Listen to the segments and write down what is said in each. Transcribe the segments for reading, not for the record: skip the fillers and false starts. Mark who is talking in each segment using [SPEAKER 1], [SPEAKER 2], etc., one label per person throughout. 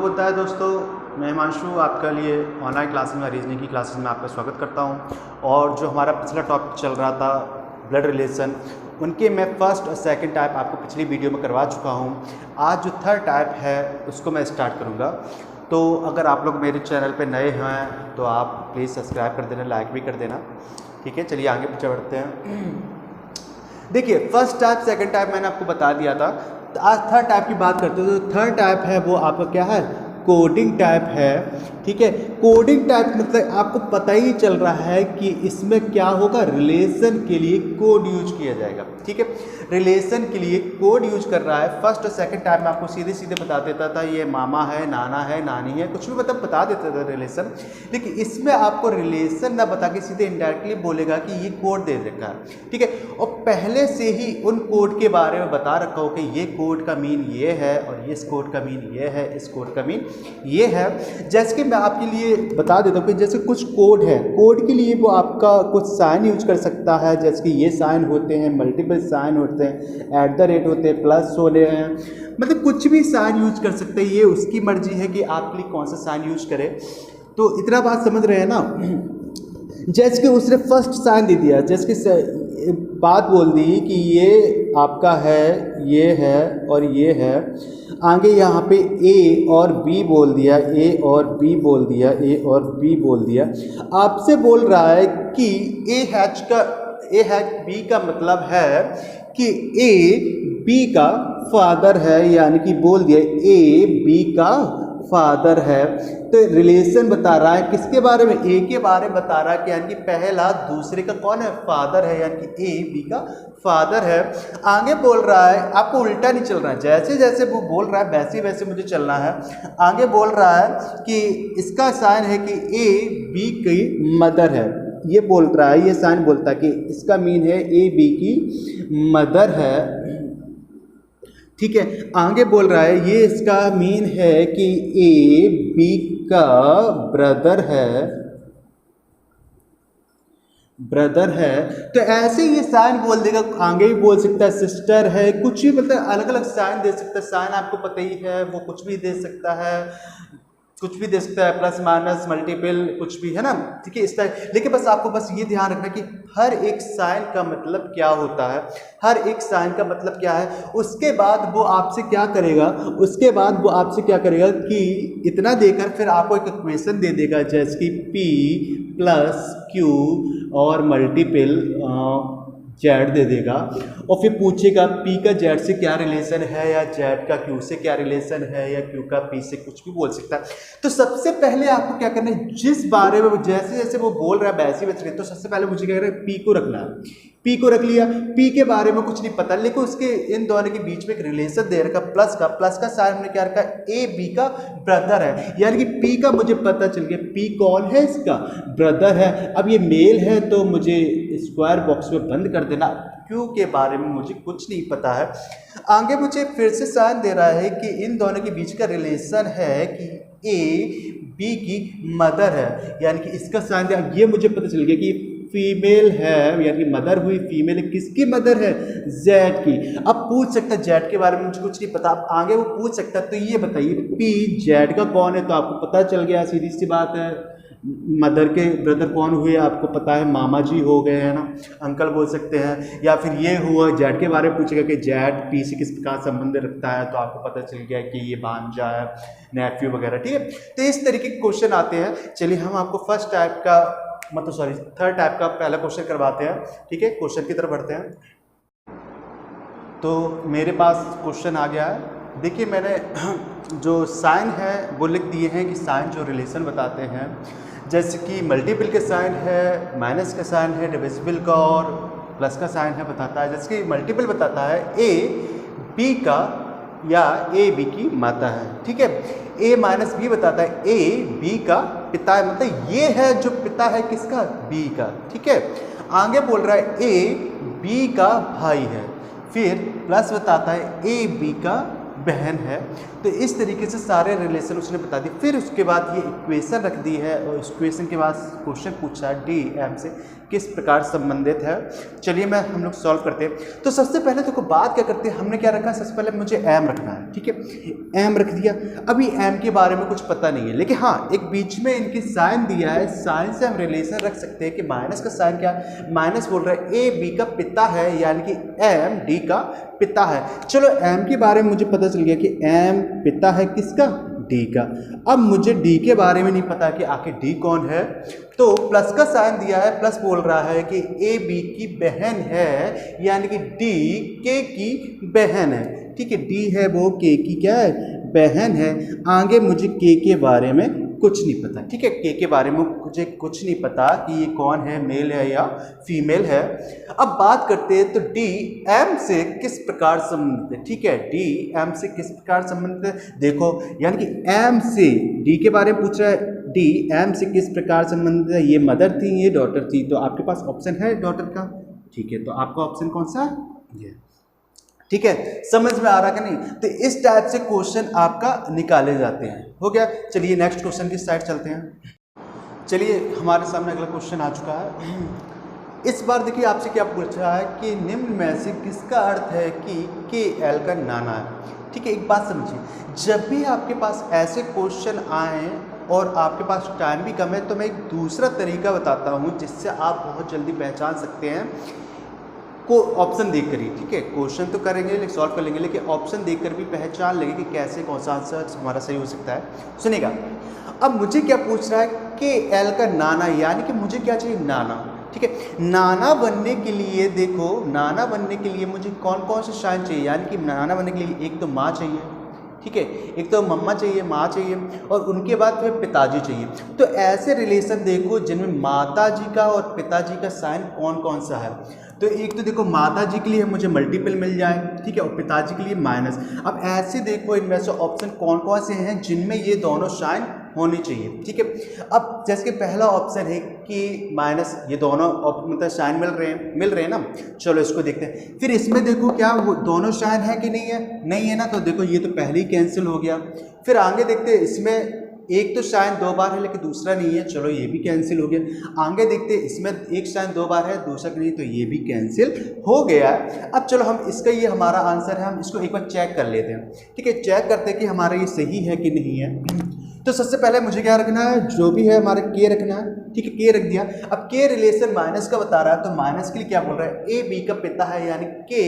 [SPEAKER 1] होता है दोस्तों। मैं हिमांशु आपके लिए ऑनलाइन क्लासेस में रीजनिंग की क्लासेस में आपका स्वागत करता हूं। और जो हमारा पिछला टॉपिक चल रहा था ब्लड रिलेशन, उनके मैं फर्स्ट और सेकंड टाइप आपको पिछली वीडियो में करवा चुका हूं। आज जो थर्ड टाइप है उसको मैं स्टार्ट करूंगा। तो अगर आप लोग मेरे चैनल पे नए हैं तो आप प्लीज़ सब्सक्राइब कर देना, लाइक भी कर देना। ठीक है, चलिए आगे पीछे बढ़ते हैं। देखिए, फर्स्ट टाइप सेकंड टाइप मैंने आपको बता दिया था। तो आज थर्ड टाइप की बात करते हैं। तो थर्ड टाइप है वो आपका क्या है, कोडिंग टाइप है। ठीक है, कोडिंग टाइप मतलब आपको पता ही चल रहा है कि इसमें क्या होगा, रिलेशन के लिए कोड यूज किया जाएगा। ठीक है, रिलेशन के लिए कोड यूज कर रहा है। फर्स्ट और सेकंड टाइप में आपको सीधे सीधे बता देता था ये मामा है, नाना है, नानी है, कुछ भी मतलब बता देता था रिलेशन। लेकिन इसमें आपको रिलेशन ना बता के सीधे इनडायरेक्टली बोलेगा कि ये कोड दे रखा है। ठीक है, और पहले से ही उन कोड के बारे में बता रखा हो कि ये कोड का मीन ये है और इस कोड का मीन ये है, इस कोड का मीन ये है। जैसे कि मैं आपके लिए बता देता हूँ कि जैसे कुछ कोड है, कोड के लिए वो आपका कुछ साइन यूज कर सकता है। जैसे कि ये साइन होते हैं, मल्टीपल साइन होते हैं, @ होते हैं, प्लस होते हैं, मतलब कुछ भी साइन यूज कर सकते हैं। ये उसकी मर्जी है कि आपके लिए कौन सा साइन यूज करे। तो इतना बात समझ रहे हैं ना। जैसे कि उसने फर्स्ट साइन दे दिया, जैसे कि बात बोल दी कि ये आपका है, ये है और ये है। आगे यहाँ पे ए और बी बोल दिया, ए और बी बोल दिया, ए और बी बोल दिया। आपसे बोल रहा है कि ए हैच बी का मतलब है कि ए बी का फादर है, यानी कि बोल दिया ए बी का फादर है। तो रिलेशन बता रहा है किसके बारे में, ए के बारे में बता रहा है कि यानी कि पहला दूसरे का कौन है, फादर है, यानी कि ए बी का फादर है। आगे बोल रहा है, आपको उल्टा नहीं चल रहा है, जैसे जैसे वो बोल रहा है वैसे वैसे मुझे चलना है। आगे बोल रहा है कि इसका साइन है कि ए बी की मदर है, ये बोल रहा है, ये साइन बोलता है कि इसका मीन है ए बी की मदर है। ठीक है, आगे बोल रहा है ये इसका मीन है कि ए बी का ब्रदर है। तो ऐसे ये साइन बोल देगा। आगे भी बोल सकता है सिस्टर है, कुछ भी मतलब अलग अलग साइन दे सकता है। साइन आपको पता ही है, वो कुछ भी दे सकता है, कुछ भी दे सकता है, प्लस माइनस मल्टीपल कुछ भी, है ना। ठीक है, इस तरह। लेकिन बस आपको बस ये ध्यान रखना कि हर एक साइन का मतलब क्या होता है, हर एक साइन का मतलब क्या है। उसके बाद वो आपसे क्या करेगा, कि इतना देकर फिर आपको एक इक्वेशन दे देगा, जैसे कि P प्लस Q और मल्टीपल जेड दे देगा। और फिर पूछेगा P का जेड से क्या रिलेशन है, या जेड का Q से क्या रिलेशन है, या Q का P से, कुछ भी बोल सकता है। तो सबसे पहले आपको क्या करना है, जिस बारे में जैसे जैसे वो बोल रहा है वैसे वैसे, तो सबसे पहले मुझे क्या करना है, P को रखना है। P को रख लिया। P के बारे में कुछ नहीं पता, लेकिन उसके इन दोनों के बीच में एक रिलेशन दे रखा प्लस का साइन हमने क्या रखा, ए बी का ब्रदर है, यानी कि P का मुझे पता चल गया, P कौन है, इसका ब्रदर है। अब ये मेल है तो मुझे स्क्वायर बॉक्स में बंद कर देना। Q के बारे में मुझे कुछ नहीं पता है। आगे मुझे फिर से साइन दे रहा है कि इन दोनों के बीच का रिलेशन है कि ए बी की मदर है, यानी कि इसका साइन दिया। ये मुझे पता चल गया कि फीमेल है, यानी कि मदर हुई फीमेल है। किसकी मदर है, जेड की। अब पूछ सकता है जेड के बारे में मुझे कुछ नहीं पता, अब आगे वो पूछ सकता है। तो ये बताइए पी जेड का कौन है, तो आपको पता चल गया, सीधी सी बात है। मदर के ब्रदर कौन हुए आपको पता है, मामा जी हो गए, है ना, अंकल बोल सकते हैं। या फिर ये हुआ जेड के बारे में पूछेगा कि जेड पी से किस प्रकार संबंध रखता है, तो आपको पता चल गया कि ये भांजा है, नेफ्यू वगैरह। ठीक है, तो इस तरीके के क्वेश्चन आते हैं। चलिए हम आपको फर्स्ट टाइप का थर्ड टाइप का पहला क्वेश्चन करवाते हैं। ठीक है, क्वेश्चन की तरफ बढ़ते हैं। तो मेरे पास क्वेश्चन आ गया है। देखिए, मैंने जो साइन है वो लिख दिए हैं कि साइन जो रिलेशन बताते हैं, जैसे कि मल्टीपल के साइन है, माइनस का साइन है, डिविजिबल का और प्लस का साइन है बताता है। जैसे कि मल्टीपल बताता है ए बी का या ए बी की माता है। ठीक है, ए माइनस बी बताता है ए बी का पिता है, मतलब ये है जो पिता है किसका, बी का। ठीक है, आगे बोल रहा है ए बी का भाई है, फिर प्लस बताता है ए बी का बहन है। तो इस तरीके से सारे रिलेशन उसने बता दिए। फिर उसके बाद ये इक्वेशन रख दी है, और इस इक्वेशन के बाद क्वेश्चन पूछा है डी एम से किस प्रकार संबंधित है। चलिए हम लोग सॉल्व करते हैं। तो सबसे पहले तो बात क्या करते हैं, हमने क्या रखा, सबसे पहले मुझे एम रखना है, ठीक है, एम रख दिया। अभी एम के बारे में कुछ पता नहीं है, लेकिन हाँ एक बीच में इनकी साइन दिया है, साइन से हम रिलेशन रख सकते हैं कि माइनस का साइन क्या है, माइनस बोल रहा है ए बी का पिता है, यानी कि एम डी का पिता है। चलो एम के बारे में मुझे पता चल गया कि एम पिता है किसका, डी का। अब मुझे डी के बारे में नहीं पता कि आखिर डी कौन है, तो प्लस का साइन दिया है, प्लस बोल रहा है कि ए बी की बहन है, यानी कि डी के की बहन है, ठीक है, डी है वो के की क्या है, बहन है। आगे मुझे के बारे में कुछ नहीं पता, ठीक है, के बारे में मुझे कुछ नहीं पता कि ये कौन है, मेल है या फीमेल है। अब बात करते हैं तो डी एम से किस प्रकार संबंधित है, ठीक है, डी एम से किस प्रकार संबंधित है, देखो यानी कि एम से डी के बारे में पूछ रहा है, डी एम से किस प्रकार संबंधित है, ये मदर थी ये डॉटर थी, तो आपके पास ऑप्शन है डॉटर का, ठीक है, तो आपका ऑप्शन कौन सा है, ये, ठीक है, समझ में आ रहा कि नहीं। तो इस टाइप से क्वेश्चन आपका निकाले जाते हैं, हो गया। चलिए नेक्स्ट क्वेश्चन की साइड चलते हैं। चलिए हमारे सामने अगला क्वेश्चन आ चुका है। इस बार देखिए आपसे क्या पूछा है कि निम्न में से किसका अर्थ है कि के एल का नाना है, ठीक है। एक बात समझिए, जब भी आपके पास ऐसे क्वेश्चन आए और आपके पास टाइम भी कम है, तो मैं एक दूसरा तरीका बताता हूँ जिससे आप बहुत जल्दी पहचान सकते हैं को ऑप्शन देख कर ही, ठीक है, क्वेश्चन तो करेंगे लेकिन सॉल्व कर लेंगे, लेकिन ऑप्शन देखकर भी पहचान लेंगे कि कैसे कौन सा आंसर हमारा सही हो सकता है। सुनिएगा, अब मुझे क्या पूछ रहा है के एल का नाना, यानी कि मुझे क्या चाहिए, नाना, ठीक है। नाना बनने के लिए देखो, नाना बनने के लिए मुझे कौन कौन से साइन चाहिए, यानी कि नाना बनने के लिए एक तो माँ चाहिए, ठीक है, एक तो मम्मा चाहिए, माँ चाहिए, और उनके बाद फिर पिताजी चाहिए। तो ऐसे रिलेशन देखो जिनमें माता जी का और पिताजी का साइन कौन कौन सा है। तो एक तो देखो माता जी के लिए मुझे मल्टीपल मिल जाए, ठीक है, और पिताजी के लिए माइनस। अब ऐसे देखो इनमें से ऑप्शन कौन कौन से हैं जिनमें ये दोनों साइन होनी चाहिए, ठीक है। अब जैसे कि पहला ऑप्शन है कि माइनस, ये दोनों मतलब साइन मिल रहे हैं ना। चलो इसको देखते हैं। फिर इसमें देखो क्या वो दोनों साइन है कि नहीं है, नहीं है ना, तो देखो ये तो पहले ही कैंसिल हो गया। फिर आगे देखते हैं, इसमें एक तो साइन 2 बार है लेकिन दूसरा नहीं है, चलो ये भी कैंसिल हो गया। आगे देखते हैं, इसमें एक साइन 2 बार है दूसरा नहीं, तो ये भी कैंसिल हो गया। अब चलो हम इसका, ये हमारा आंसर है, हम इसको एक बार चेक कर लेते हैं, ठीक है, चेक करते हैं कि हमारा ये सही है कि नहीं है। तो सबसे पहले मुझे क्या रखना है, जो भी है हमारा के रखना है, ठीक है, के रख दिया। अब के रिलेशन माइनस का बता रहा है, तो माइनस के लिए क्या बोल रहा है, ए बी का पिता है, यानी के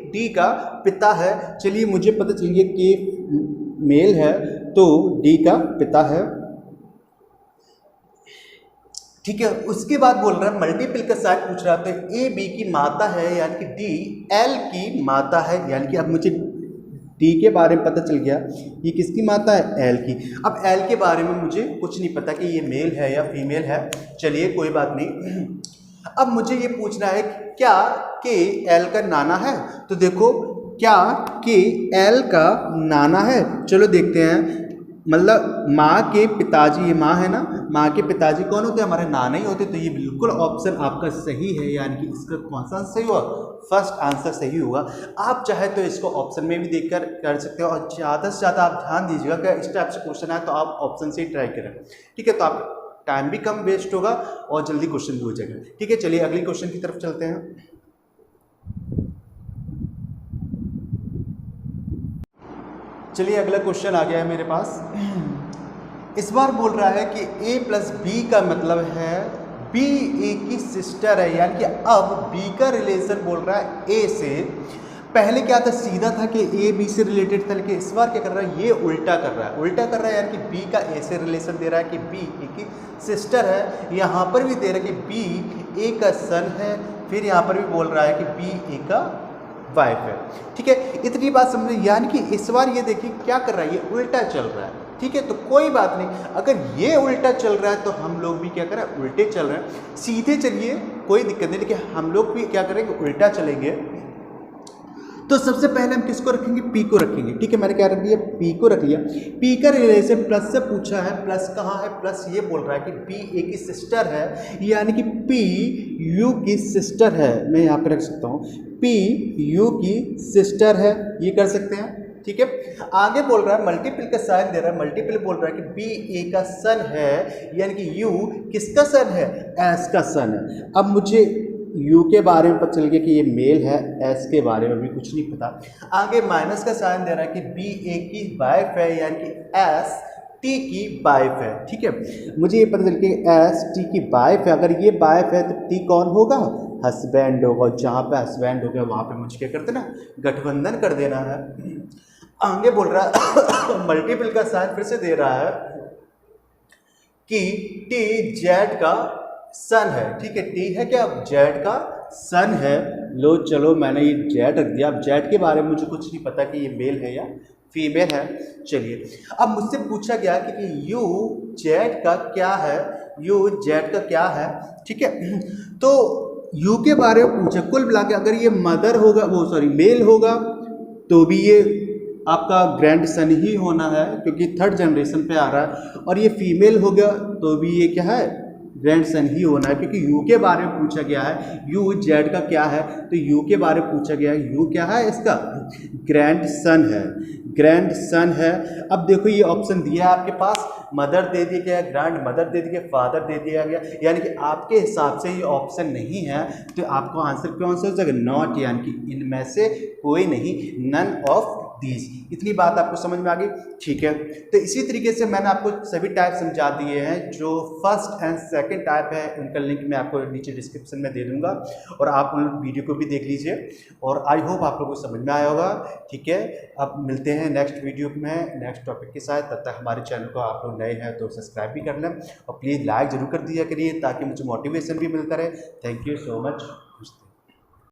[SPEAKER 1] डी का पिता है। चलिए मुझे पता चल गया के मेल है तो डी का पिता है, ठीक है। उसके बाद बोल रहा है मल्टीपल का साइन पूछ रहा है, तो ए बी की माता है यानी कि डी एल की माता है, यानी कि अब मुझे डी के बारे में पता चल गया ये किसकी माता है, एल की। अब एल के बारे में मुझे कुछ नहीं पता कि ये मेल है या फीमेल है, चलिए कोई बात नहीं। अब मुझे ये पूछना है क्या के एल का नाना है, तो देखो क्या के एल का नाना है, चलो देखते हैं। मतलब माँ के पिताजी, ये माँ है ना, माँ के पिताजी कौन होते हैं, हमारे नाना ही होते, तो ये बिल्कुल ऑप्शन आपका सही है, यानी कि इसका कौन सा सही हुआ, फर्स्ट आंसर सही होगा। आप चाहे तो इसको ऑप्शन में भी देखकर कर सकते हो, और ज़्यादा से ज़्यादा आप ध्यान दीजिएगा कि इस टाइप से क्वेश्चन आए तो आप ऑप्शन से ही ट्राई करें, ठीक है, तो आप टाइम भी कम वेस्ट होगा और जल्दी क्वेश्चन भी हो जाएगा, ठीक है। चलिए अगली क्वेश्चन की तरफ चलते हैं। चलिए अगला क्वेश्चन आ गया है मेरे पास। इस बार बोल रहा है कि a प्लस बी का मतलब है b a की सिस्टर है, यानी कि अब b का रिलेशन बोल रहा है a से। पहले क्या था, सीधा था कि a b से रिलेटेड था, लेकिन इस बार क्या कर रहा है, ये उल्टा कर रहा है, उल्टा कर रहा है, यानी कि b का a से रिलेशन दे रहा है कि b a की सिस्टर है। यहाँ पर भी दे रहा है कि b a का सन है, फिर यहाँ पर भी बोल रहा है कि b a का वाइफ है, ठीक है। इतनी बात समझे, यानी कि इस बार ये देखिए क्या कर रहा है, ये उल्टा चल रहा है, ठीक है। तो कोई बात नहीं, अगर ये उल्टा चल रहा है तो हम लोग भी क्या करें, उल्टे चल रहे हैं, सीधे चलिए कोई दिक्कत नहीं, लेकिन हम लोग भी क्या करेंगे, उल्टा चलेंगे। तो सबसे पहले हम किसको रखेंगे, पी को रखेंगे, ठीक है। मैंने क्या रख दिया, पी को रख लिया। पी का रिलेशन प्लस से पूछा है, प्लस कहाँ है, प्लस ये बोल रहा है कि पी ए की सिस्टर है, यानी कि पी यू की सिस्टर है। मैं यहाँ पे रख सकता हूँ पी यू की सिस्टर है, ये कर सकते हैं, ठीक है। आगे बोल रहा है मल्टीपल का साइन दे रहा है, मल्टीपल बोल रहा है कि बी ए का सन है, यानी कि यू किसका सन है, एस का सन है। अब मुझे यू के बारे में पता चल गया कि ये मेल है, एस के बारे में भी कुछ नहीं पता। आगे माइनस का साइन दे रहा है कि बी ए की वाइफ है, यानी कि एस टी की वाइफ है, ठीक है। मुझे ये पता चल गया एस टी की वाइफ है, अगर ये वाइफ है तो टी कौन होगा, हस्बैंड होगा। जहाँ पे हस्बैंड हो गया वहाँ पे मुझे क्या करते ना, गठबंधन कर देना है। आगे बोल रहा है मल्टीपल का साइन फिर से दे रहा है कि टी जेड का सन है, ठीक है। टी है क्या, जेड का सन है। लो चलो मैंने ये जेड रख दिया। अब जेड के बारे में मुझे कुछ नहीं पता कि ये मेल है या फीमेल है। चलिए अब मुझसे पूछा गया कि यू जेड का क्या है, यू जेड का क्या है, ठीक है। तो यू के बारे में पूछा, कुल मिला के अगर ये मदर होगा, वो सॉरी मेल होगा तो भी ये आपका ग्रैंड सन ही होना है, क्योंकि थर्ड जनरेशन पे आ रहा है। और ये फीमेल होगा तो भी ये क्या है, ग्रैंड सन ही होना है, क्योंकि यू के बारे में पूछा गया है। यू जेड का क्या है, तो यू के बारे में पूछा गया है, यू क्या है, इसका ग्रैंड सन है, ग्रैंड सन है। अब देखो ये ऑप्शन दिया है आपके पास, मदर दे दिया गया, ग्रैंड मदर दे दिया, फादर दे दिया गया, यानी कि आपके हिसाब से ये ऑप्शन नहीं है, तो आपको आंसर कौन सा हो जाएगा, नॉट, यानी कि इनमें से कोई नहीं, नन ऑफ दीज। इतनी बात आपको समझ में आ गई, ठीक है। तो इसी तरीके से मैंने आपको सभी टाइप समझा दिए हैं। जो फर्स्ट एंड सेकंड टाइप है उनका लिंक मैं आपको नीचे डिस्क्रिप्शन में दे दूंगा, और आप उन वीडियो को भी देख लीजिए, और आई होप आप लोगों को समझ में आया होगा, ठीक है। अब मिलते हैं नेक्स्ट वीडियो में नेक्स्ट टॉपिक के साथ। तब तक हमारे चैनल को आप लोग नए हैं तो सब्सक्राइब भी कर लें, और प्लीज़ लाइक ज़रूर कर दिया करिए ताकि मुझे मोटिवेशन भी मिलता रहे। Thank you so much.